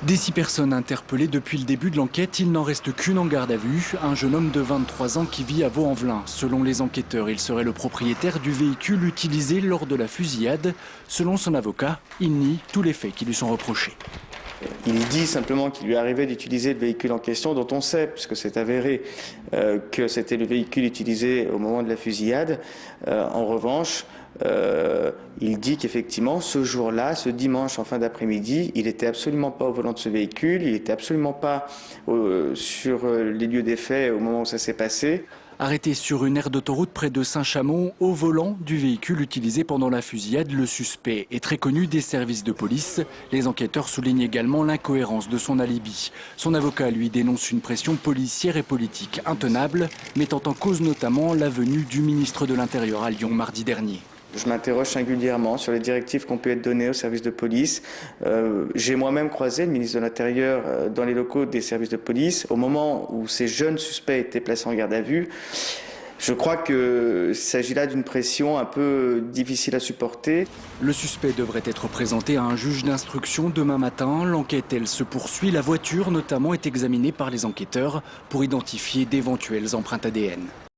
Des 6 personnes interpellées depuis le début de l'enquête, il n'en reste qu'une en garde à vue, un jeune homme de 23 ans qui vit à Vaux-en-Velin. Selon les enquêteurs, il serait le propriétaire du véhicule utilisé lors de la fusillade. Selon son avocat, il nie tous les faits qui lui sont reprochés. Il dit simplement qu'il lui arrivait d'utiliser le véhicule en question, dont on sait, puisque c'est avéré, que c'était le véhicule utilisé au moment de la fusillade. En revanche, il dit qu'effectivement, ce jour-là, ce dimanche en fin d'après-midi, il n'était absolument pas au volant de ce véhicule, il n'était absolument pas sur les lieux des faits au moment où ça s'est passé. Arrêté sur une aire d'autoroute près de Saint-Chamond, au volant du véhicule utilisé pendant la fusillade, le suspect est très connu des services de police. Les enquêteurs soulignent également l'incohérence de son alibi. Son avocat lui dénonce une pression policière et politique intenable, mettant en cause notamment la venue du ministre de l'Intérieur à Lyon mardi dernier. Je m'interroge singulièrement sur les directives qui ont pu être données aux services de police. J'ai moi-même croisé le ministre de l'Intérieur dans les locaux des services de police au moment où ces jeunes suspects étaient placés en garde à vue. Je crois qu'il s'agit là d'une pression un peu difficile à supporter. Le suspect devrait être présenté à un juge d'instruction demain matin. L'enquête, elle, se poursuit. La voiture, notamment, est examinée par les enquêteurs pour identifier d'éventuelles empreintes ADN.